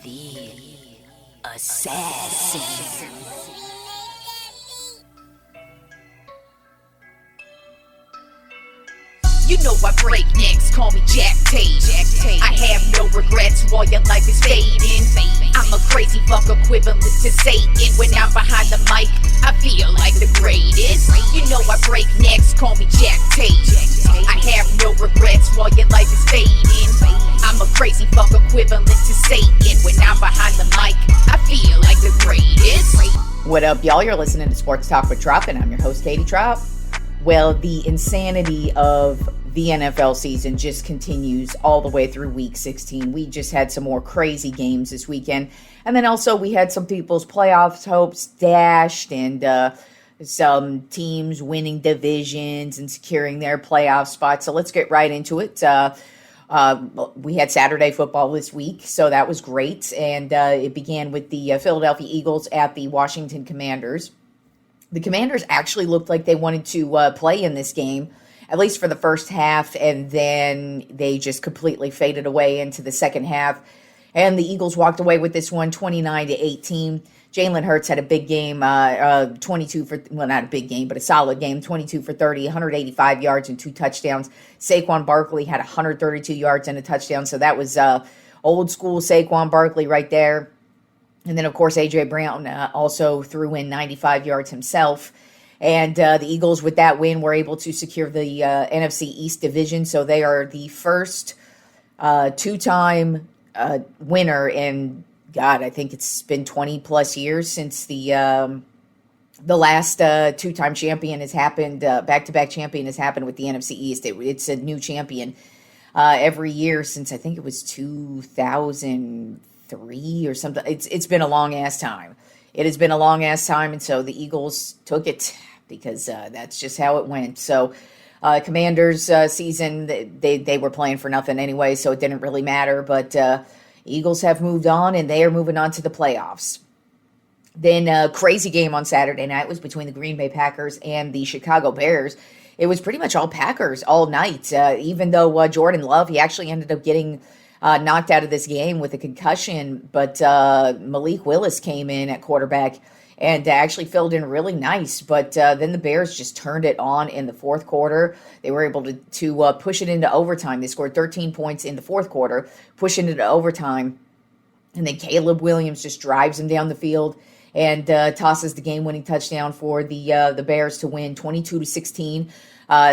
The Assassin. You know I break necks, call me Jack Tate. I have no regrets while your life is fading. I'm a crazy fuck equivalent to Satan. When I'm behind the mic, I feel like the greatest. You know I break necks, call me Jack Tate. I have no regrets while your life is fading. I'm a crazy fuck equivalent to Satan. When I'm behind the mic, I feel like the greatest. What up, y'all? You're listening to Sports Talk with Tropp, and I'm your host, Katie Tropp. Well, the insanity of the NFL season just continues all the way through week 16. We just had some more crazy games this weekend. And then also we had some people's playoffs hopes dashed and some teams winning divisions and securing their playoff spots. So let's get right into it. We had Saturday football this week, so that was great. And it began with the Philadelphia Eagles at the Washington Commanders. The Commanders actually looked like they wanted to play in this game, at least for the first half, and then they just completely faded away into the second half. And the Eagles walked away with this one, 29-18. Jalen Hurts had a big game, 22 for, well, not a big game, but a solid game, 22 for 30, 185 yards and 2 touchdowns. Saquon Barkley had 132 yards and a touchdown, so that was old school Saquon Barkley right there. And then, of course, A.J. Brown also threw in 95 yards himself. And the Eagles, with that win, were able to secure the NFC East division. So they are the first two-time winner in, God, I think it's been 20-plus years since the last two-time champion has happened, back-to-back champion has happened with the NFC East. It's a new champion every year since, I think it was 2003 or something. It's been a long-ass time. It has been a long-ass time, and so the Eagles took it because that's just how it went. So Commanders season, they were playing for nothing anyway, so it didn't really matter. But Eagles have moved on, and they are moving on to the playoffs. Then a crazy game on Saturday night was between the Green Bay Packers and the Chicago Bears. It was pretty much all Packers all night, even though Jordan Love, he actually ended up getting knocked out of this game with a concussion, but Malik Willis came in at quarterback and actually filled in really nice. But then the Bears just turned it on in the fourth quarter. They were able to push it into overtime. They scored 13 points in the fourth quarter, pushing it into overtime. And then Caleb Williams just drives him down the field and tosses the game-winning touchdown for the Bears to win 22-16.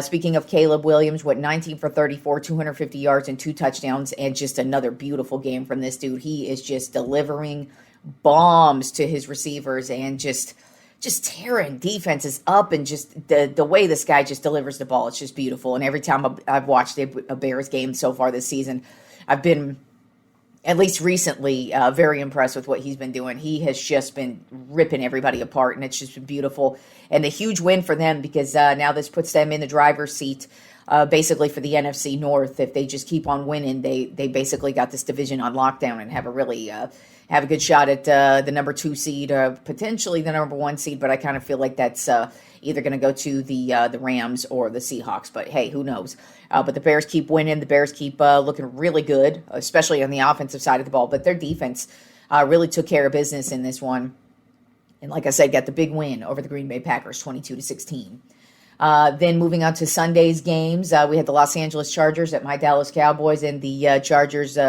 Speaking of Caleb Williams, 19 for 34, 250 yards and 2 touchdowns, and just another beautiful game from this dude. He is just delivering bombs to his receivers and just tearing defenses up, and just the way this guy just delivers the ball, it's just beautiful. And every time I've watched a Bears game so far this season, I've been, at least recently, very impressed with what he's been doing. He has just been ripping everybody apart, and it's just been beautiful. And a huge win for them because now this puts them in the driver's seat, basically for the NFC North. If they just keep on winning, they basically got this division on lockdown and have a good shot at the number 2 seed, potentially the number 1 seed. But I kind of feel like that's either going to go to the Rams or the Seahawks. But hey, who knows? But the Bears keep winning. The Bears keep looking really good, especially on the offensive side of the ball. But their defense really took care of business in this one. And like I said, got the big win over the Green Bay Packers, 22-16. Then moving on to Sunday's games, we had the Los Angeles Chargers at my Dallas Cowboys, and the Chargers,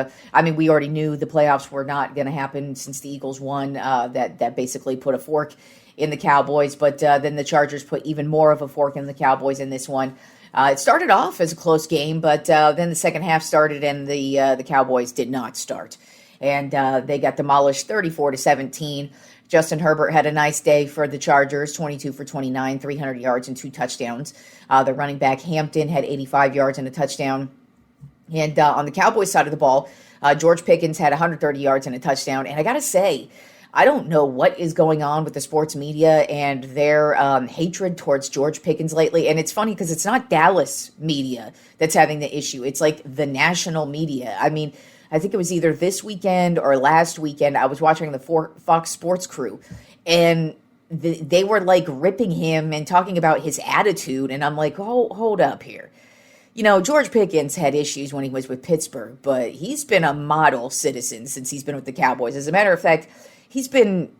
we already knew the playoffs were not going to happen since the Eagles won. That basically put a fork in the Cowboys, but then the Chargers put even more of a fork in the Cowboys in this one. It started off as a close game, but then the second half started, and the Cowboys did not start. And they got demolished 34-17. Justin Herbert had a nice day for the Chargers, 22 for 29, 300 yards and 2 touchdowns. The running back Hampton had 85 yards and a touchdown. And on the Cowboys side of the ball, George Pickens had 130 yards and a touchdown. And I got to say, I don't know what is going on with the sports media and their hatred towards George Pickens lately. And it's funny because it's not Dallas media that's having the issue. It's like the national media. I mean, I think it was either this weekend or last weekend, I was watching the Fox Sports Crew, and they were like ripping him and talking about his attitude. And I'm like, hold up here. George Pickens had issues when he was with Pittsburgh, but he's been a model citizen since he's been with the Cowboys. As a matter of fact, he's been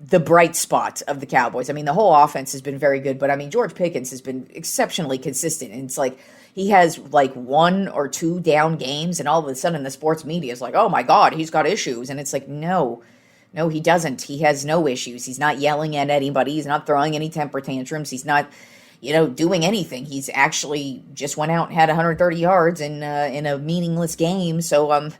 the bright spot of the Cowboys. I mean, the whole offense has been very good, but I mean, George Pickens has been exceptionally consistent. And it's like he has like 1 or 2 down games, and all of a sudden the sports media is like, oh my God, he's got issues. And it's like, no, he doesn't. He has no issues. He's not yelling at anybody. He's not throwing any temper tantrums. He's not, doing anything. He's actually just went out and had 130 yards in a meaningless game. So,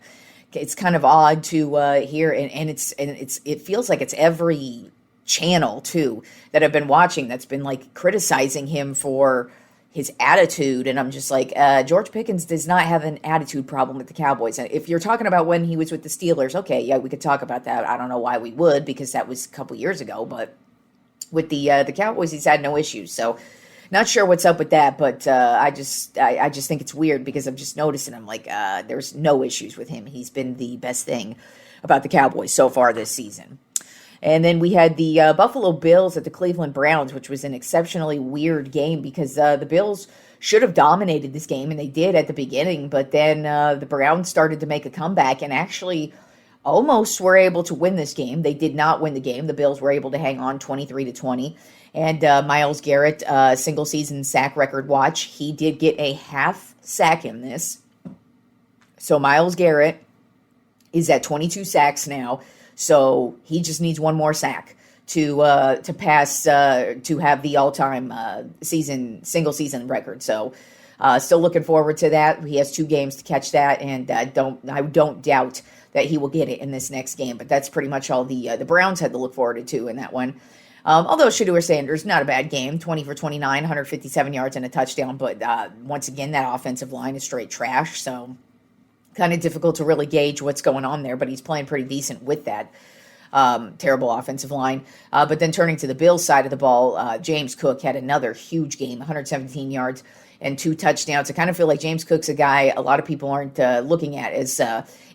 it's kind of odd to hear, and it feels like it's every channel too that I've been watching that's been like criticizing him for his attitude, and I'm just like, George Pickens does not have an attitude problem with the Cowboys. If you're talking about when he was with the Steelers, okay, yeah, we could talk about that. I don't know why we would, because that was a couple years ago, but with the Cowboys, he's had no issues. So not sure what's up with that, but I just think it's weird because I'm just noticing. I'm like, there's no issues with him. He's been the best thing about the Cowboys so far this season. And then we had the Buffalo Bills at the Cleveland Browns, which was an exceptionally weird game because the Bills should have dominated this game, and they did at the beginning. But then the Browns started to make a comeback and actually almost were able to win this game. They did not win the game. The Bills were able to hang on 23-20. And Myles Garrett, single season sack record watch, he did get a half sack in this. So Myles Garrett is at 22 sacks now. So he just needs one more sack to pass to have the all-time single season record. So still looking forward to that. He has 2 games to catch that, and I don't doubt that he will get it in this next game. But that's pretty much all the Browns had to look forward to in that one. Although Shedeur Sanders, not a bad game, 20 for 29, 157 yards and a touchdown. But once again, that offensive line is straight trash. So kind of difficult to really gauge what's going on there. But he's playing pretty decent with that terrible offensive line. But then turning to the Bills side of the ball, James Cook had another huge game, 117 yards and 2 touchdowns. I kind of feel like James Cook's a guy a lot of people aren't looking at as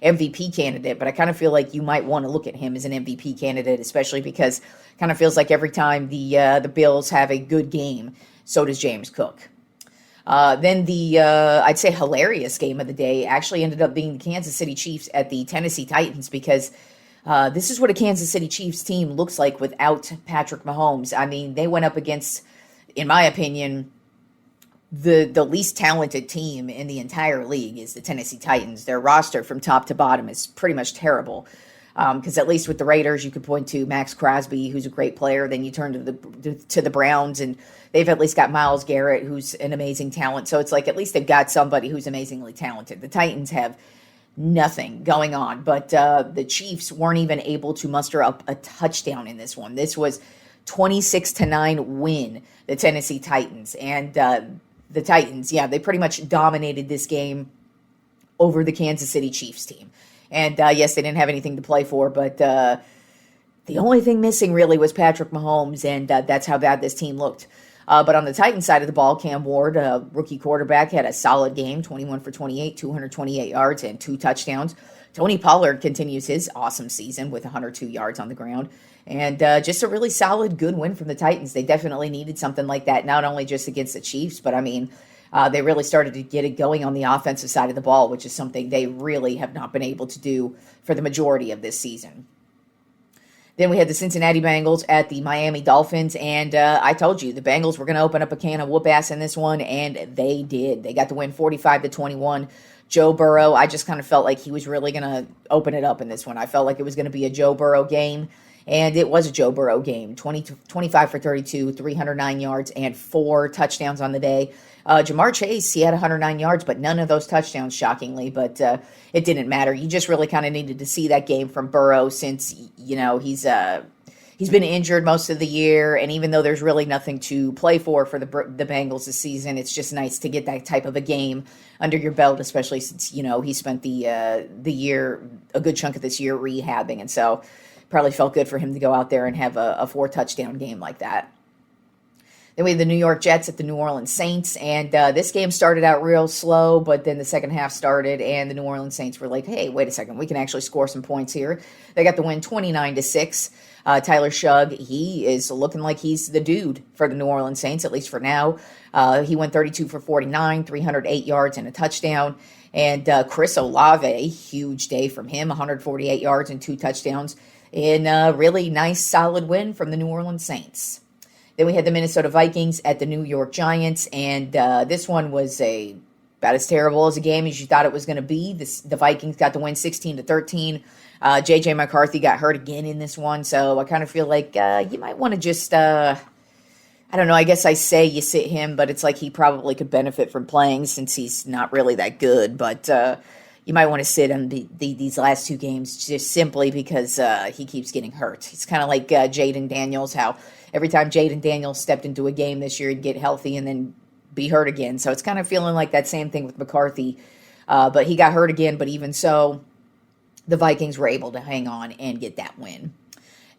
MVP candidate, but I kind of feel like you might want to look at him as an MVP candidate, especially because it kind of feels like every time the Bills have a good game, so does James Cook. Then the, I'd say, hilarious game of the day actually ended up being the Kansas City Chiefs at the Tennessee Titans because this is what a Kansas City Chiefs team looks like without Patrick Mahomes. I mean, they went up against, in my opinion, the least talented team in the entire league is the Tennessee Titans. Their roster from top to bottom is pretty much terrible. Because at least with the Raiders, you could point to Max Crosby, who's a great player. Then you turn to the Browns, and they've at least got Myles Garrett, who's an amazing talent. So it's like at least they've got somebody who's amazingly talented. The Titans have nothing going on, but the Chiefs weren't even able to muster up a touchdown in this one. This was 26-9 win, the Tennessee Titans, and the Titans, yeah, they pretty much dominated this game over the Kansas City Chiefs team. And yes, they didn't have anything to play for, but the only thing missing really was Patrick Mahomes, and that's how bad this team looked. But on the Titans side of the ball, Cam Ward, rookie quarterback, had a solid game, 21 for 28, 228 yards and 2 touchdowns. Tony Pollard continues his awesome season with 102 yards on the ground. And just a really solid, good win from the Titans. They definitely needed something like that, not only just against the Chiefs, but I mean, they really started to get it going on the offensive side of the ball, which is something they really have not been able to do for the majority of this season. Then we had the Cincinnati Bengals at the Miami Dolphins, and I told you the Bengals were going to open up a can of whoop ass in this one, and they did. They got the win 45-21. Joe Burrow, I just kind of felt like he was really going to open it up in this one. I felt like it was going to be a Joe Burrow game. And it was a Joe Burrow game, 25 for 32, 309 yards, and 4 touchdowns on the day. Jamar Chase, he had 109 yards, but none of those touchdowns, shockingly. But it didn't matter. You just really kind of needed to see that game from Burrow since, he's been injured most of the year. And even though there's really nothing to play for the Bengals this season, it's just nice to get that type of a game under your belt, especially since, he spent the year, a good chunk of this year rehabbing. And so probably felt good for him to go out there and have a 4 touchdown game like that. Then we had the New York Jets at the New Orleans Saints, and this game started out real slow, but then the second half started, and the New Orleans Saints were like, hey, wait a second, we can actually score some points here. They got the win 29-6. Tyler Shugg, he is looking like he's the dude for the New Orleans Saints, at least for now. He went 32 for 49, 308 yards and a touchdown. And Chris Olave, huge day from him, 148 yards and 2 touchdowns in a really nice, solid win from the New Orleans Saints. Then we had the Minnesota Vikings at the New York Giants, and this one was about as terrible as a game as you thought it was going to be. The Vikings got the win 16-13. J.J. McCarthy got hurt again in this one, so I kind of feel like you might want to just, I don't know, I guess I say you sit him, but it's like he probably could benefit from playing since he's not really that good, but you might want to sit him these last 2 games just simply because he keeps getting hurt. It's kind of like Jaden Daniels, how every time Jaden Daniels stepped into a game this year, he'd get healthy and then be hurt again. So it's kind of feeling like that same thing with McCarthy. But he got hurt again, but even so, the Vikings were able to hang on and get that win.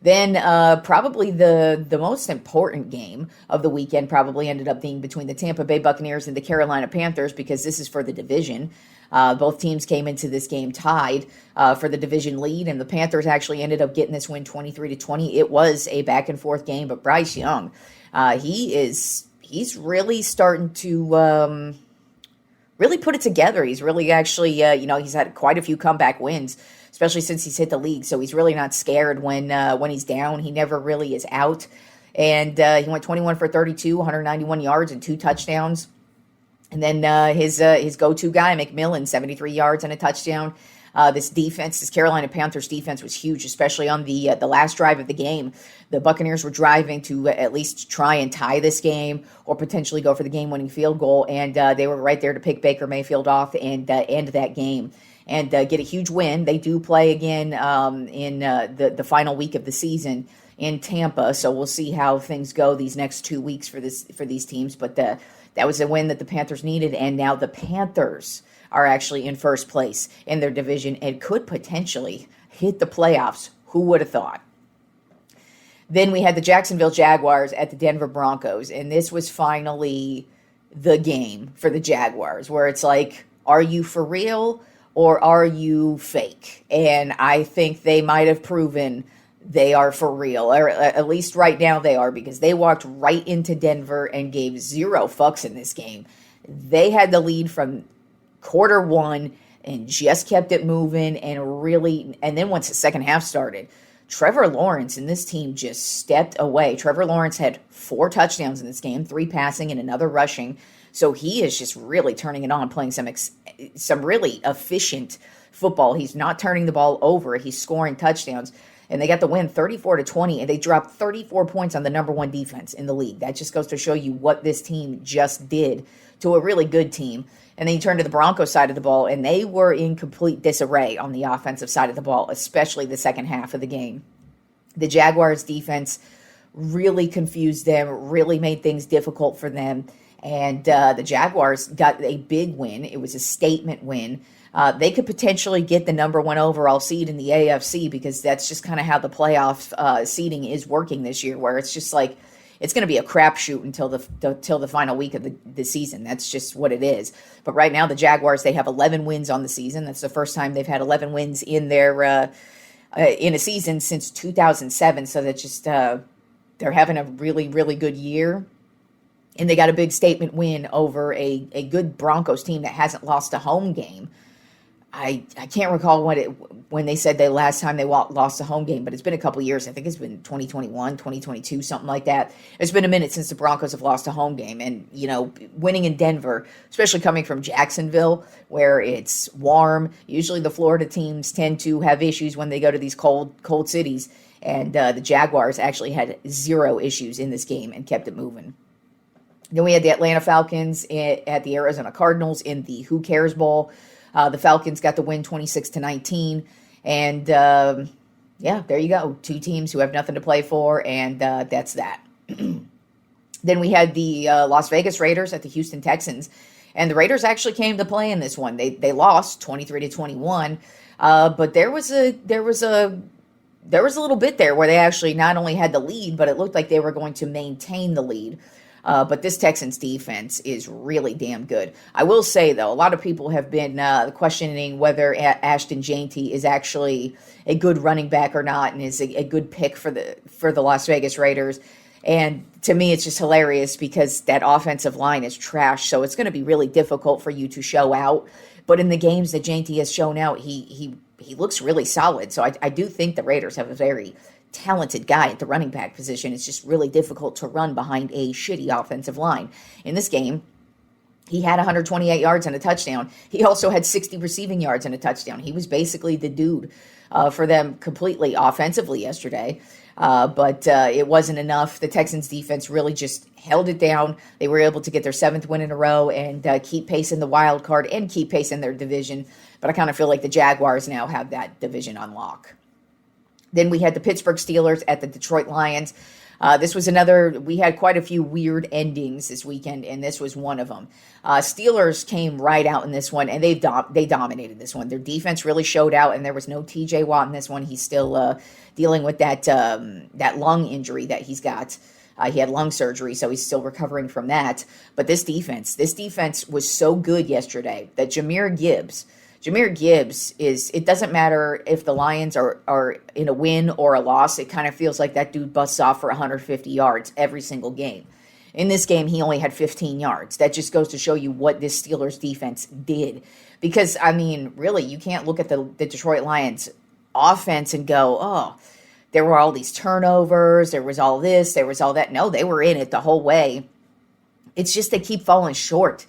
Then probably the most important game of the weekend probably ended up being between the Tampa Bay Buccaneers and the Carolina Panthers, because this is for the division. Both teams came into this game tied for the division lead, and the Panthers actually ended up getting this win 23-20. It was a back-and-forth game, but Bryce Young, he's really starting to really put it together. He's really actually, he's had quite a few comeback wins, especially since he's hit the league, so he's really not scared when he's down. He never really is out, and he went 21 for 32, 191 yards and 2 touchdowns. And then his go-to guy, McMillan, 73 yards and a touchdown. This Carolina Panthers defense was huge, especially on the last drive of the game. The Buccaneers were driving to at least try and tie this game or potentially go for the game-winning field goal, and they were right there to pick Baker Mayfield off and end that game and get a huge win. They do play again in the final week of the season in Tampa, so we'll see how things go these next 2 weeks for these teams, but that was a win that the Panthers needed, and now the Panthers are actually in first place in their division and could potentially hit the playoffs. Who would have thought? Then we had the Jacksonville Jaguars at the Denver Broncos, and this was finally the game for the Jaguars, where it's like, are you for real or are you fake? And I think they might have proven they are for real, or at least right now they are, because they walked right into Denver and gave 0 fucks in this game. They had the lead from quarter 1 and just kept it moving, and then once the second half started, Trevor Lawrence and this team just stepped away. Trevor Lawrence had 4 touchdowns in this game, 3 passing and another rushing, so he is just really turning it on, playing some really efficient football. He's not turning the ball over, he's scoring touchdowns. And they got the win 34-20, and they dropped 34 points on the number 1 defense in the league. That just goes to show you what this team just did to a really good team. And then you turn to the Broncos side of the ball, and they were in complete disarray on the offensive side of the ball, especially the second half of the game. The Jaguars defense really confused them, really made things difficult for them. And the Jaguars got a big win. It was a statement win. They could potentially get the number 1 overall seed in the AFC, because that's just kind of how the playoff seeding is working this year, where it's just like it's going to be a crapshoot until the final week of the season. That's just what it is. But right now, the Jaguars, they have 11 wins on the season. That's the first time they've had 11 wins in their in a season since 2007. So that's just they're having a really, really good year. And they got a big statement win over a good Broncos team that hasn't lost a home game. I can't recall when they said last time they lost a home game, but it's been a couple years. I think it's been 2021, 2022, something like that. It's been a minute since the Broncos have lost a home game. And, winning in Denver, especially coming from Jacksonville, where it's warm, usually the Florida teams tend to have issues when they go to these cold cities. And the Jaguars actually had 0 issues in this game and kept it moving. Then we had the Atlanta Falcons at the Arizona Cardinals in the Who Cares Bowl. The Falcons got the win 26-19. And, there you go. 2 teams who have nothing to play for, and that's that. Then we had the Las Vegas Raiders at the Houston Texans. And the Raiders actually came to play in this one. They lost 23-21. But there was a little bit there where they actually not only had the lead, but it looked like they were going to maintain the lead. But this Texans defense is really damn good. I will say, though, a lot of people have been questioning whether Ashton Jeanty is actually a good running back or not, and is a good pick for the Las Vegas Raiders. And to me, it's just hilarious because that offensive line is trash. So it's going to be really difficult for you to show out. But in the games that Jeanty has shown out, he looks really solid. So I do think the Raiders have a very talented guy at the running back position. It's just really difficult to run behind a shitty offensive line. In this game, he had 128 yards and a touchdown. He also had 60 receiving yards and a touchdown. He was basically the dude for them completely offensively yesterday. But it wasn't enough. The Texans defense really just held it down. They were able to get their 7th win in a row and keep pace in the wild card and keep pace in their division. But I kind of feel like the Jaguars now have that division on lock. Then we had the Pittsburgh Steelers at the Detroit Lions. This was we had quite a few weird endings this weekend, and this was one of them. Steelers came right out in this one, and they dominated this one. Their defense really showed out, and there was no TJ Watt in this one. He's still dealing with that lung injury that he's got. He had lung surgery, so he's still recovering from that. But this defense was so good yesterday that Jahmyr Gibbs it doesn't matter if the Lions are in a win or a loss. It kind of feels like that dude busts off for 150 yards every single game. In this game, he only had 15 yards. That just goes to show you what this Steelers defense did. Because, I mean, really, you can't look at the Detroit Lions offense and go, oh, there were all these turnovers, there was all this, there was all that. No, they were in it the whole way. It's just they keep falling short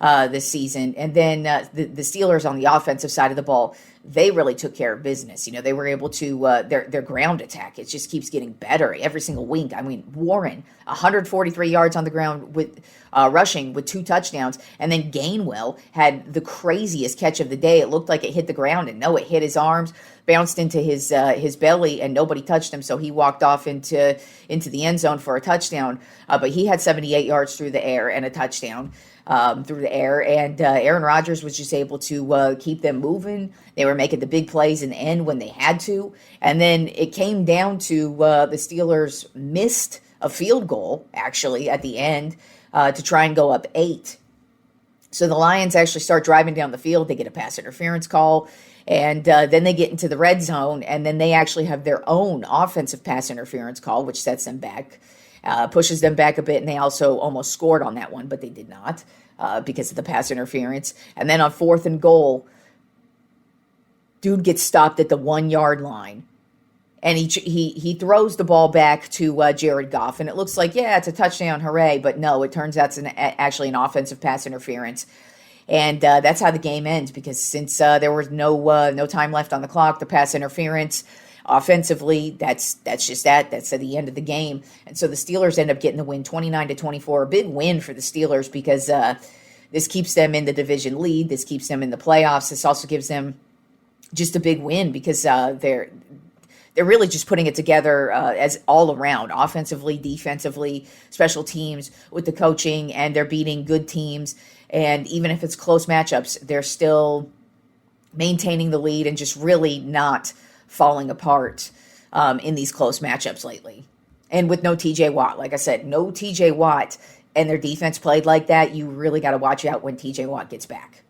this season. And then the Steelers on the offensive side of the ball, they really took care of business. You know, they were able to, their ground attack, it just keeps getting better every single week. I mean, Warren, 143 yards on the ground with rushing with 2 touchdowns. And then Gainwell had the craziest catch of the day. It looked like it hit the ground, and no, it hit his arms, bounced into his belly, and nobody touched him. So he walked off into the end zone for a touchdown. But he had 78 yards through the air and a touchdown. Through the air, and Aaron Rodgers was just able to keep them moving. They were making the big plays in the end when they had to, and then it came down to the Steelers missed a field goal, actually, at the end to try and go up 8. So the Lions actually start driving down the field. They get a pass interference call, and then they get into the red zone, and then they actually have their own offensive pass interference call, which sets them back. Pushes them back a bit, and they also almost scored on that one, but they did not because of the pass interference. And then on 4th and goal, dude gets stopped at the 1-yard line, and he throws the ball back to Jared Goff, and it looks like, yeah, it's a touchdown, hooray, but no, it turns out it's actually an offensive pass interference. And that's how the game ends, because since there was no time left on the clock, the pass interference, offensively, that's just that. That's at the end of the game. And so the Steelers end up getting the win 29-24. A big win for the Steelers because this keeps them in the division lead. This keeps them in the playoffs. This also gives them just a big win because they're really just putting it together as all around, offensively, defensively, special teams with the coaching, and they're beating good teams. And even if it's close matchups, they're still maintaining the lead and just really not falling apart in these close matchups lately. And with no TJ Watt, like I said, no TJ Watt, and their defense played like that, you really got to watch out when TJ Watt gets back.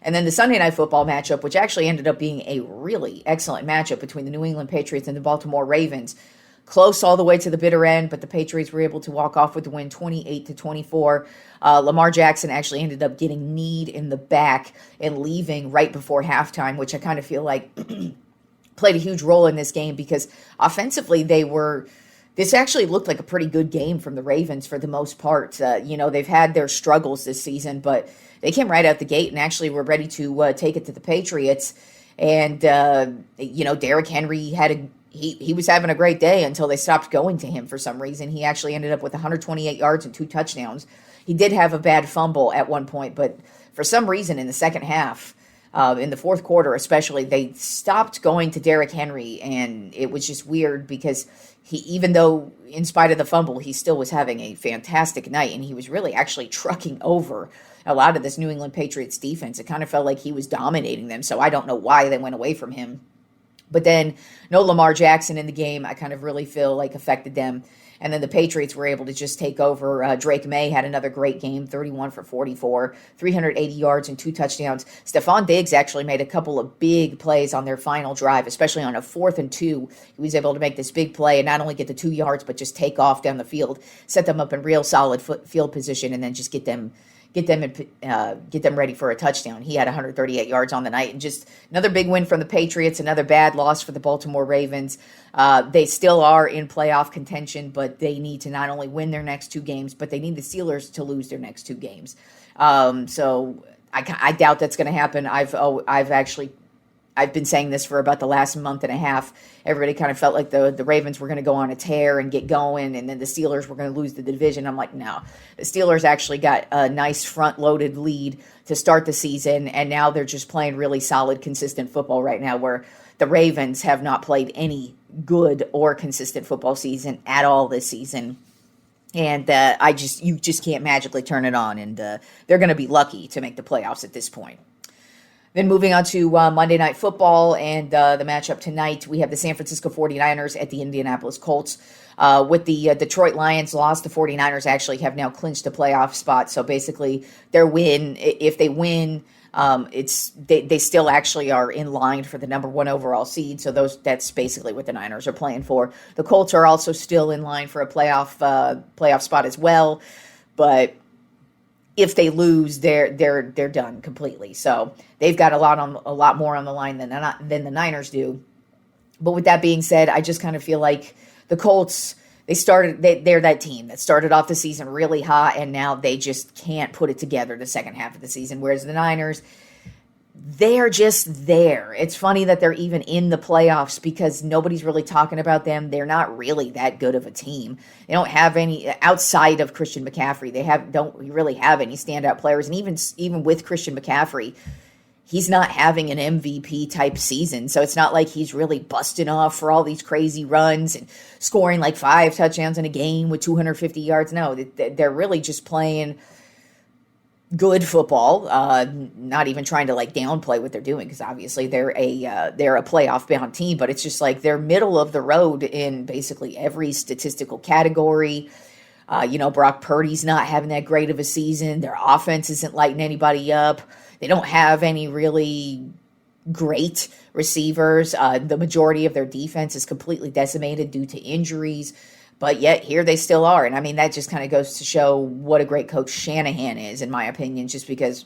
And then the Sunday Night Football matchup, which actually ended up being a really excellent matchup between the New England Patriots and the Baltimore Ravens. Close all the way to the bitter end, but the Patriots were able to walk off with the win 28-24. Lamar Jackson actually ended up getting kneed in the back and leaving right before halftime, which I kind of feel like played a huge role in this game because offensively this actually looked like a pretty good game from the Ravens for the most part. They've had their struggles this season, but they came right out the gate and actually were ready to take it to the Patriots. And, Derrick Henry he was having a great day until they stopped going to him for some reason. He actually ended up with 128 yards and 2 touchdowns. He did have a bad fumble at one point, but for some reason in the second half, in the fourth quarter especially, they stopped going to Derrick Henry, and it was just weird because even though in spite of the fumble, he still was having a fantastic night, and he was really actually trucking over a lot of this New England Patriots defense. It kind of felt like he was dominating them, so I don't know why they went away from him. But then no Lamar Jackson in the game, I kind of really feel like affected them. And then the Patriots were able to just take over. Drake May had another great game, 31 for 44, 380 yards and 2 touchdowns. Stephon Diggs actually made a couple of big plays on their final drive, especially on a 4th and 2. He was able to make this big play and not only get the 2 yards, but just take off down the field, set them up in real solid field position, and then just get them ready for a touchdown. He had 138 yards on the night, and just another big win from the Patriots, another bad loss for the Baltimore Ravens. They still are in playoff contention, but they need to not only win their next 2 games, but they need the Steelers to lose their next 2 games. So I doubt that's going to happen. I've been saying this for about the last month and a half. Everybody kind of felt like the Ravens were going to go on a tear and get going, and then the Steelers were going to lose the division. I'm like, no. The Steelers actually got a nice front-loaded lead to start the season, and now they're just playing really solid, consistent football right now, where the Ravens have not played any good or consistent football season at all this season. And you just can't magically turn it on, and they're going to be lucky to make the playoffs at this point. Then moving on to Monday Night Football and the matchup tonight, we have the San Francisco 49ers at the Indianapolis Colts. With the Detroit Lions loss, the 49ers actually have now clinched a playoff spot. So basically, their win, if they win, they still actually are in line for the number 1 overall seed. So that's basically what the Niners are playing for. The Colts are also still in line for a playoff spot as well, but if they lose, they're done completely. So they've got a lot more on the line than the Niners do. But with that being said, I just kind of feel like the Colts, they're that team that started off the season really hot, and now they just can't put it together the second half of the season. Whereas the Niners, they're just there. It's funny that they're even in the playoffs because nobody's really talking about them. They're not really that good of a team. They don't have any outside of Christian McCaffrey. They don't really have any standout players. And even with Christian McCaffrey, he's not having an MVP type season. So it's not like he's really busting off for all these crazy runs and scoring like 5 touchdowns in a game with 250 yards. No, they're really just playing good football, not even trying to like downplay what they're doing, because obviously they're a playoff bound team, but it's just like they're middle of the road in basically every statistical category. Brock Purdy's not having that great of a season. Their offense isn't lighting anybody up. They don't have any really great receivers. The majority of their defense is completely decimated due to injuries. But yet, here they still are. And I mean, that just kind of goes to show what a great coach Shanahan is, in my opinion, just because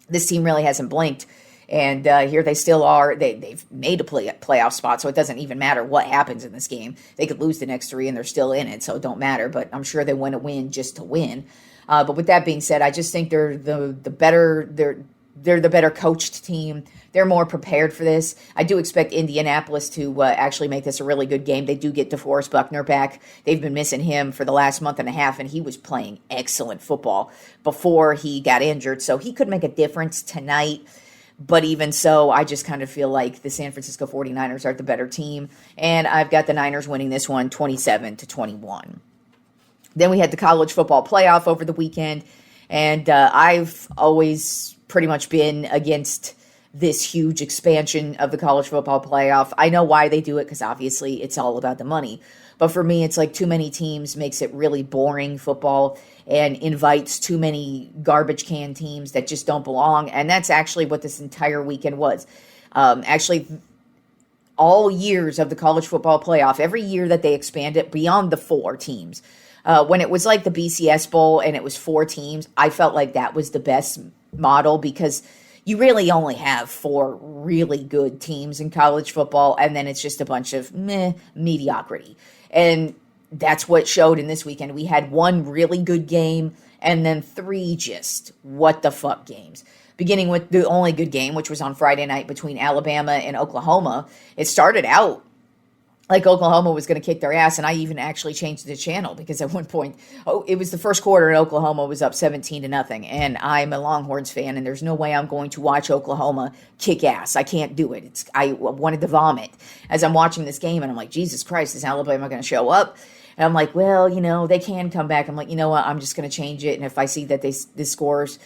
this team really hasn't blinked. And here they still are. They've made a playoff spot, so it doesn't even matter what happens in this game. They could lose the next 3, and they're still in it, so it don't matter. But I'm sure they want to win just to win. But with that being said, I just think they're the better coached team. They're more prepared for this. I do expect Indianapolis to actually make this a really good game. They do get DeForest Buckner back. They've been missing him for the last month and a half, and he was playing excellent football before he got injured. So he could make a difference tonight. But even so, I just kind of feel like the San Francisco 49ers are the better team. And I've got the Niners winning this one 27-21. Then we had the college football playoff over the weekend. And I've always pretty much been against this huge expansion of the college football playoff. I know why they do it, because obviously it's all about the money. But for me, it's like too many teams makes it really boring football and invites too many garbage can teams that just don't belong. And that's actually what this entire weekend was. Actually, all years of the college football playoff, every year that they expand it beyond the 4 teams, when it was like the BCS Bowl and it was 4 teams, I felt like that was the best model, because you really only have 4 really good teams in college football, and then it's just a bunch of mediocrity. And that's what showed in this weekend. We had 1 really good game, and then 3 just what the fuck games. Beginning with the only good game, which was on Friday night between Alabama and Oklahoma. It started out like Oklahoma was going to kick their ass, and I even actually changed the channel, because at one point, it was the first quarter and Oklahoma was up 17-0, and I'm a Longhorns fan, and there's no way I'm going to watch Oklahoma kick ass. I can't do it. I wanted to vomit as I'm watching this game, and I'm like, Jesus Christ, is Alabama going to show up? And I'm like, well, they can come back. I'm like, you know what, I'm just going to change it, and if I see that this scores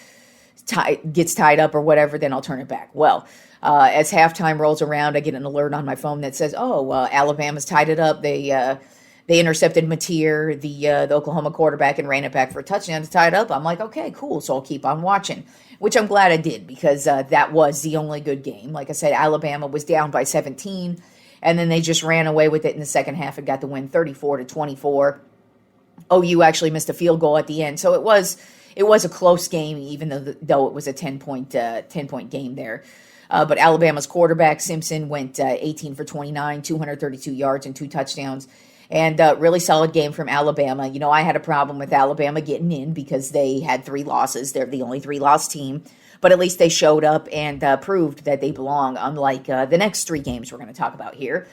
gets tied up or whatever, then I'll turn it back. Well, as halftime rolls around, I get an alert on my phone that says, Alabama's tied it up. They intercepted Mateer, the Oklahoma quarterback, and ran it back for a touchdown to tie it up. I'm like, okay, cool. So I'll keep on watching, which I'm glad I did because that was the only good game. Like I said, Alabama was down by 17, and then they just ran away with it in the second half and got the win 34-24. OU actually missed a field goal at the end, so it was a close game, even though it was a 10-point game there. But Alabama's quarterback Simpson went 18 for 29, 232 yards and 2 touchdowns. And really solid game from Alabama. You know, I had a problem with Alabama getting in because they had 3 losses. They're the only 3-loss team. But at least they showed up and proved that they belong, unlike the next 3 games we're going to talk about here.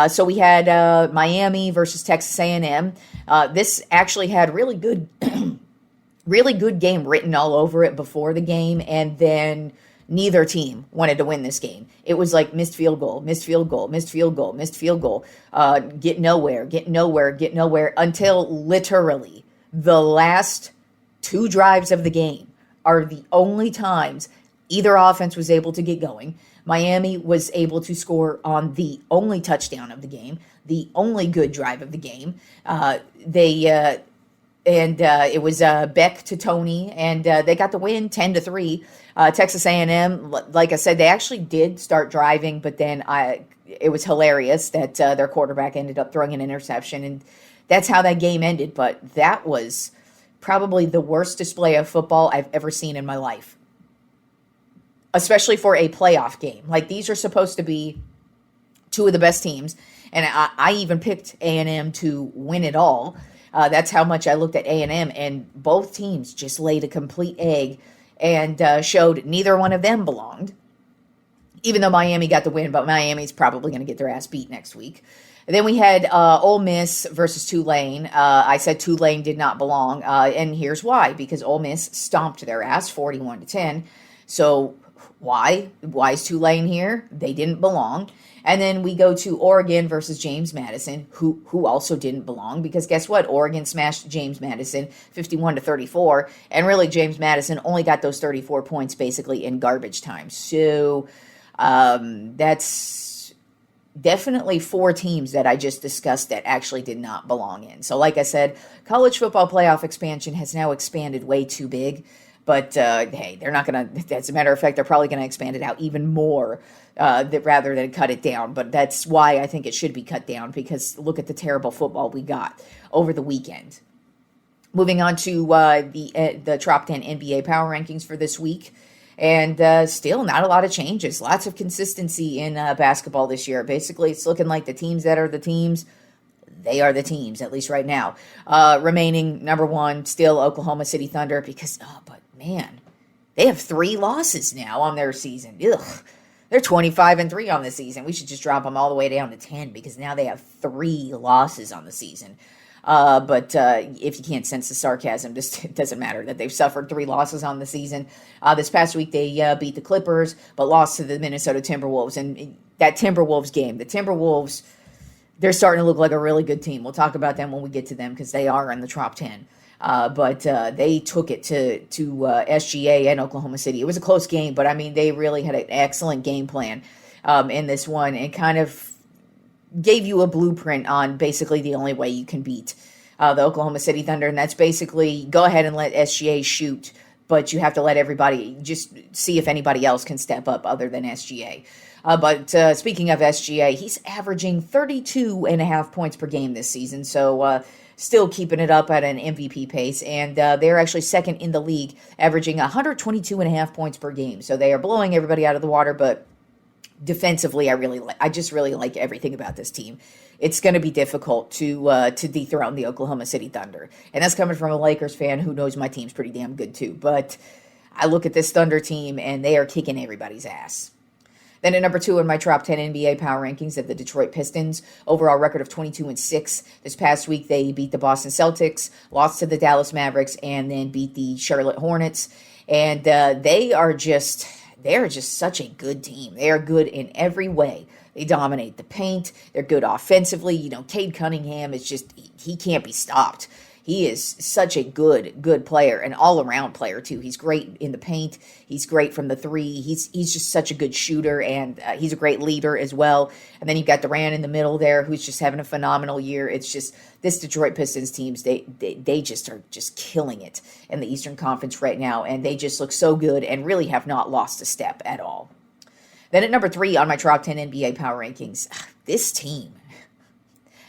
So we had Miami versus Texas A&M. This actually had really good game written all over it before the game, and then neither team wanted to win this game. It was like missed field goal, missed field goal, missed field goal, missed field goal, get nowhere, until literally the last 2 drives of the game are the only times either offense was able to get going. Miami was able to score on the only touchdown of the game, the only good drive of the game. It was Beck to Tony, and they got the win 10-3. Texas A&M, like I said, they actually did start driving, but then it was hilarious that their quarterback ended up throwing an interception, and that's how that game ended. But that was probably the worst display of football I've ever seen in my life, especially for a playoff game. Like, these are supposed to be 2 of the best teams, and I even picked A&M to win it all. That's how much I looked at A&M, and both teams just laid a complete egg and showed neither one of them belonged, even though Miami got the win, but Miami's probably going to get their ass beat next week. And then we had Ole Miss versus Tulane. I said Tulane did not belong, and here's why. Because Ole Miss stomped their ass 41-10. So why? Why is Tulane here? They didn't belong. And then we go to Oregon versus James Madison, who also didn't belong, because guess what? Oregon smashed James Madison 51-34, and really James Madison only got those 34 points basically in garbage time. So that's definitely 4 teams that I just discussed that actually did not belong in. So like I said, college football playoff expansion has now expanded way too big. But, hey, they're not going to, as a matter of fact, they're probably going to expand it out even more rather than cut it down. But that's why I think it should be cut down, because look at the terrible football we got over the weekend. Moving on to the Tropp 10 NBA Power Rankings for this week. And still not a lot of changes. Lots of consistency in basketball this year. Basically, it's looking like the teams that are the teams, they are the teams, at least right now. Remaining number 1, still Oklahoma City Thunder, because, but man, they have 3 losses now on their season. Ugh. They're 25-3 on the season. We should just drop them all the way down to 10, because now they have 3 losses on the season. But if you can't sense the sarcasm, just it doesn't matter that they've suffered 3 losses on the season. This past week, they beat the Clippers, but lost to the Minnesota Timberwolves. And that Timberwolves game, the Timberwolves, they're starting to look like a really good team. We'll talk about them when we get to them, because they are in the Tropp 10. But they took it to SGA and Oklahoma City. It was a close game, but I mean, they really had an excellent game plan in this one, and kind of gave you a blueprint on basically the only way you can beat the Oklahoma City Thunder, and that's basically go ahead and let SGA shoot, but you have to let everybody just see if anybody else can step up other than SGA. But speaking of SGA, he's averaging 32.5 points per game this season, so still keeping it up at an MVP pace, and they're actually second in the league, averaging 122.5 points per game. So they are blowing everybody out of the water, but defensively, I just really like everything about this team. It's going to be difficult to dethrone the Oklahoma City Thunder, and that's coming from a Lakers fan who knows my team's pretty damn good too. But I look at this Thunder team, and they are kicking everybody's ass. Then at number 2 in my Tropp 10 NBA Power Rankings of the Detroit Pistons, overall record of 22-6. This past week, they beat the Boston Celtics, lost to the Dallas Mavericks, and then beat the Charlotte Hornets. And they are just such a good team. They are good in every way. They dominate the paint. They're good offensively. You know, Cade Cunningham is just, he can't be stopped. He is such a good player, an all-around player too. He's great in the paint. He's great from the three. He's just such a good shooter, and he's a great leader as well. And then you've got Durant in the middle there, who's just having a phenomenal year. It's just this Detroit Pistons teams, they just are just killing it in the Eastern Conference right now, and they just look so good and really have not lost a step at all. Then at number 3 on my top 10 NBA power rankings, this team,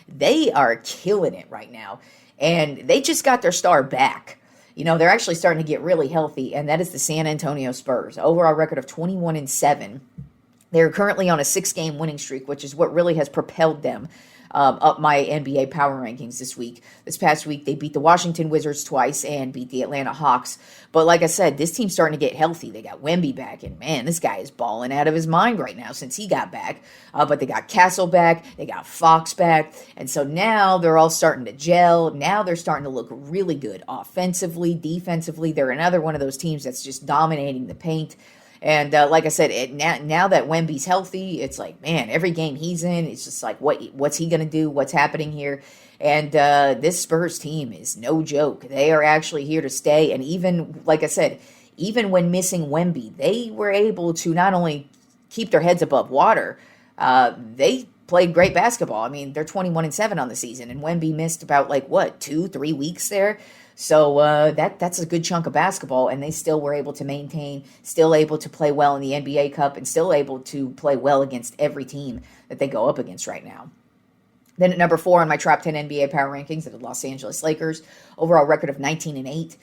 they are killing it right now. And they just got their star back. You know, they're actually starting to get really healthy, and that is the San Antonio Spurs. Overall record of 21-7. They're currently on a 6-game winning streak, which is what really has propelled them up my NBA power rankings this week. This past week, they beat the Washington Wizards twice and beat the Atlanta Hawks. But like I said, this team's starting to get healthy. They got Wemby back, and man, this guy is balling out of his mind right now since he got back. But they got Castle back, they got Fox back, and so now they're all starting to gel. Now they're starting to look really good offensively, defensively. They're another one of those teams that's just dominating the paint. And like I said, now that Wemby's healthy, it's like, man, every game he's in, it's just like, what's he going to do? What's happening here? And this Spurs team is no joke. They are actually here to stay. And even, like I said, even when missing Wemby, they were able to not only keep their heads above water, they played great basketball. I mean, they're 21-7 on the season, and Wemby missed about 2-3 weeks there. So that's a good chunk of basketball, and they still were able to maintain, still able to play well in the NBA Cup, and still able to play well against every team that they go up against right now. Then at number 4 on my top 10 NBA power rankings are the Los Angeles Lakers. Overall record of 19-8.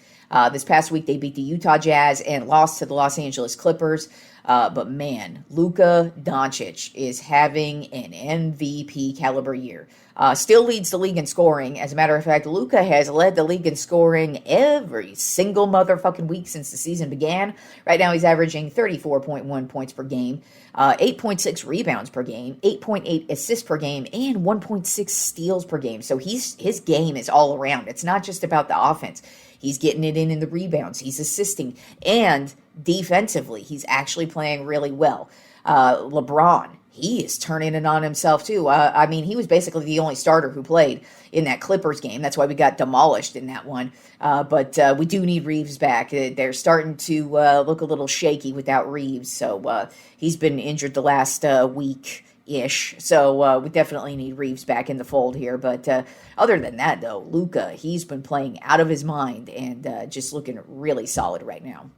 This past week they beat the Utah Jazz and lost to the Los Angeles Clippers. But man, Luka Doncic is having an MVP caliber year. Still leads the league in scoring. As a matter of fact, Luka has led the league in scoring every single motherfucking week since the season began. Right now he's averaging 34.1 points per game, 8.6 rebounds per game, 8.8 assists per game, and 1.6 steals per game. So his game is all around. It's not just about the offense. He's getting it in the rebounds. He's assisting. And defensively, he's actually playing really well. LeBron, he is turning it on himself too. I mean, he was basically the only starter who played in that Clippers game. That's why we got demolished in that one. But we do need Reeves back. They're starting to look a little shaky without Reeves. So he's been injured the last week-ish. So we definitely need Reeves back in the fold here. But other than that, though, Luka, he's been playing out of his mind and just looking really solid right now.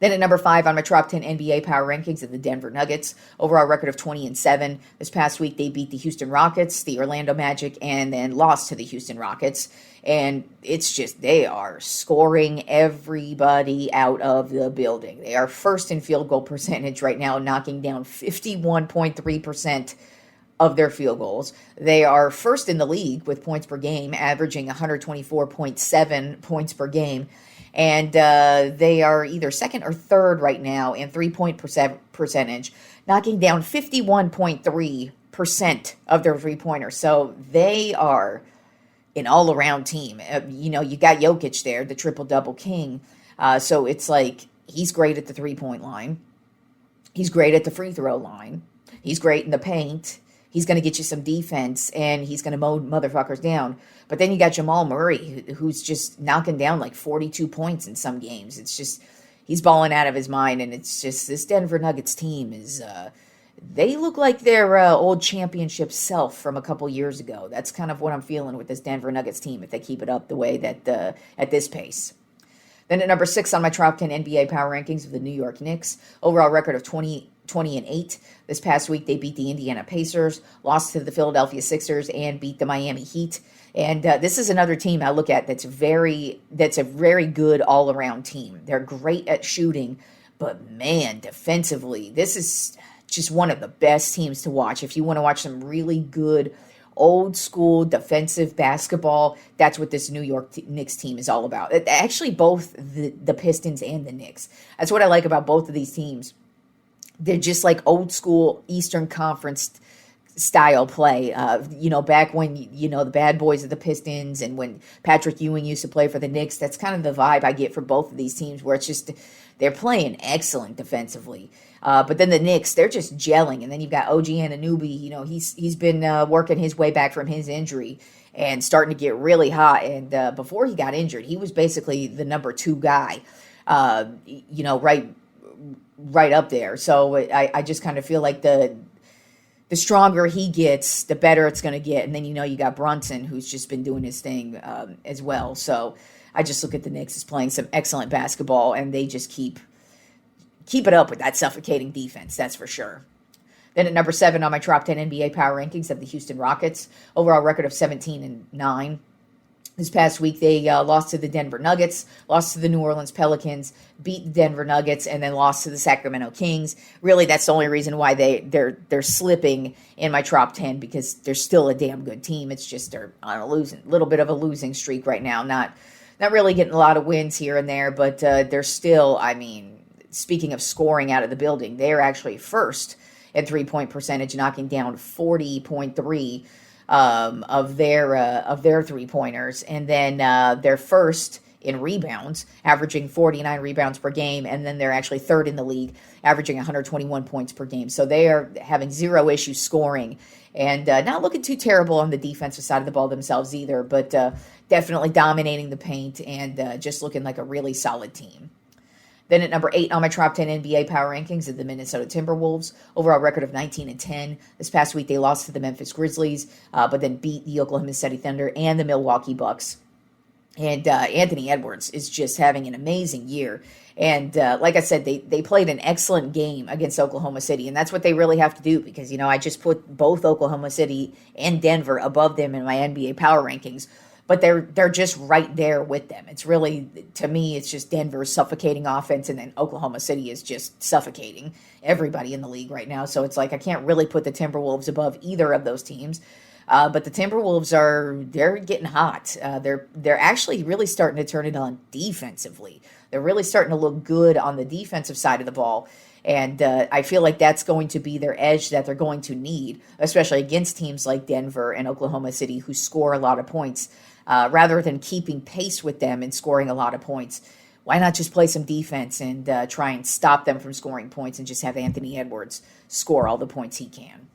Then at number 5 on my top 10 NBA power rankings are the Denver Nuggets. Overall record of 20-7. This past week they beat the Houston Rockets, the Orlando Magic, and then lost to the Houston Rockets. And it's just, they are scoring everybody out of the building. They are first in field goal percentage right now, knocking down 51.3% of their field goals. They are first in the league with points per game, averaging 124.7 points per game. And they are either second or third right now in three-point percentage, knocking down 51.3% of their three-pointers. So they are an all-around team. You got Jokic there, the triple-double king. So it's like he's great at the three-point line. He's great at the free-throw line. He's great in the paint. He's going to get you some defense, and he's going to mow motherfuckers down. But then you got Jamal Murray, who's just knocking down 42 points in some games. It's just, he's balling out of his mind, and it's just, this Denver Nuggets team is, they look like their old championship self from a couple years ago. That's kind of what I'm feeling with this Denver Nuggets team, if they keep it up the way that, at this pace. Then at number 6 on my top 10 NBA power rankings of the New York Knicks. Overall record of 20-8. This past week, they beat the Indiana Pacers, lost to the Philadelphia Sixers, and beat the Miami Heat. And this is another team I look at that's a very good all-around team. They're great at shooting, but man, defensively, this is just one of the best teams to watch. If you want to watch some really good old-school defensive basketball, that's what this New York Knicks team is all about. Actually, both the Pistons and the Knicks. That's what I like about both of these teams. They're just like old school Eastern Conference style play. Back when, the bad boys of the Pistons and when Patrick Ewing used to play for the Knicks, that's kind of the vibe I get for both of these teams, where it's just, they're playing excellent defensively. But then the Knicks, they're just gelling. And then you've got OG Anunoby, he's been working his way back from his injury. and starting to get really hot. And before he got injured, he was basically the number 2 guy, right up there. So I just kind of feel like the stronger he gets, the better it's going to get. And then, you got Brunson, who's just been doing his thing as well. So I just look at the Knicks as playing some excellent basketball, and they just keep it up with that suffocating defense, that's for sure. Then at number 7 on my Tropp 10 NBA power rankings have the Houston Rockets. Overall record of 17-9. This past week, they lost to the Denver Nuggets, lost to the New Orleans Pelicans, beat the Denver Nuggets, and then lost to the Sacramento Kings. Really, that's the only reason why they're slipping in my Tropp 10, because they're still a damn good team. It's just they're on a little bit of a losing streak right now. Not really getting a lot of wins here and there, but they're still, speaking of scoring out of the building, they're actually first in three-point percentage, knocking down 40.3 of their three-pointers, and then they're first in rebounds, averaging 49 rebounds per game, and then they're actually third in the league, averaging 121 points per game. So they are having zero issues scoring, and not looking too terrible on the defensive side of the ball themselves either, but definitely dominating the paint and just looking like a really solid team. Then at number 8 on my Tropp 10 NBA power rankings are the Minnesota Timberwolves. Overall record of 19-10. This past week they lost to the Memphis Grizzlies, but then beat the Oklahoma City Thunder and the Milwaukee Bucks. And Anthony Edwards is just having an amazing year. And like I said, they played an excellent game against Oklahoma City, and that's what they really have to do, because, I just put both Oklahoma City and Denver above them in my NBA power rankings. But they're just right there with them. It's really, to me, it's just Denver's suffocating offense, and then Oklahoma City is just suffocating everybody in the league right now. So it's like I can't really put the Timberwolves above either of those teams. But the Timberwolves they're getting hot. They're actually really starting to turn it on defensively. They're really starting to look good on the defensive side of the ball. And I feel like that's going to be their edge that they're going to need, especially against teams like Denver and Oklahoma City, who score a lot of points. Rather than keeping pace with them and scoring a lot of points, why not just play some defense and try and stop them from scoring points and just have Anthony Edwards score all the points he can?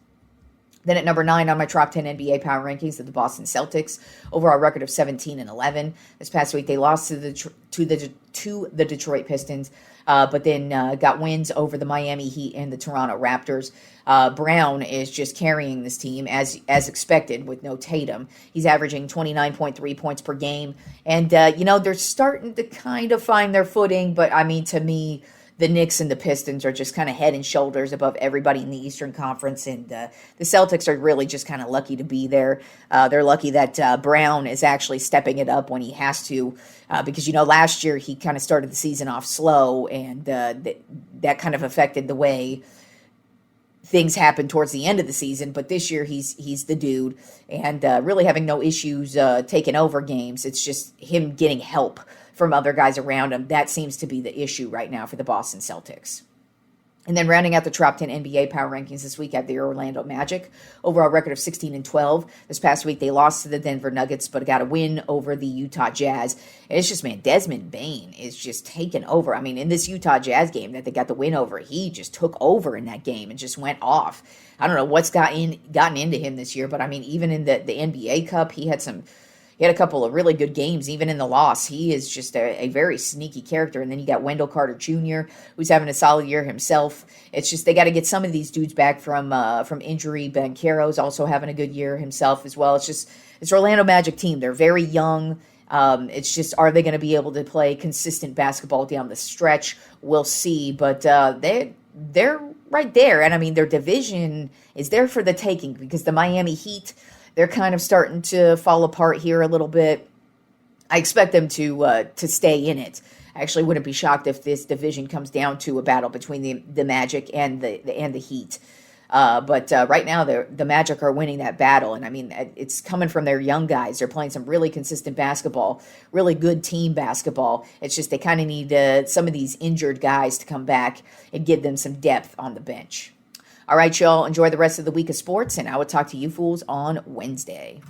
Then at number 9 on my Tropp 10 NBA power rankings are the Boston Celtics. Overall record of 17-11. This past week they lost to the Detroit Pistons, but then got wins over the Miami Heat and the Toronto Raptors. Brown is just carrying this team as expected with no Tatum. He's averaging 29.3 points per game. And, they're starting to kind of find their footing. But, to me, the Knicks and the Pistons are just kind of head and shoulders above everybody in the Eastern Conference. And the Celtics are really just kind of lucky to be there. They're lucky that Brown is actually stepping it up when he has to. Because, last year he kind of started the season off slow. And that kind of affected the way things happen towards the end of the season, but this year he's the dude, and really having no issues taking over games. It's just him getting help from other guys around him. That seems to be the issue right now for the Boston Celtics. And then rounding out the Tropp 10 NBA power rankings this week at the Orlando Magic. Overall record of 16-12. This past week they lost to the Denver Nuggets, but got a win over the Utah Jazz. And it's just, Desmond Bane is just taking over. In this Utah Jazz game that they got the win over, he just took over in that game and just went off. I don't know what's gotten into him this year, but even in the NBA Cup, he had a couple of really good games, even in the loss. He is just a very sneaky character. And then you got Wendell Carter Jr., who's having a solid year himself. It's just they got to get some of these dudes back from injury. Ben Caro's also having a good year himself as well. It's Orlando Magic team. They're very young. It's just, are they going to be able to play consistent basketball down the stretch? We'll see. But they're right there. And their division is there for the taking, because the Miami Heat, they're kind of starting to fall apart here a little bit. I expect them to stay in it. I actually wouldn't be shocked if this division comes down to a battle between the Magic and the Heat. But right now, the Magic are winning that battle. And it's coming from their young guys. They're playing some really consistent basketball, really good team basketball. It's just they kind of need some of these injured guys to come back and give them some depth on the bench. All right, y'all, enjoy the rest of the week of sports, and I will talk to you fools on Wednesday.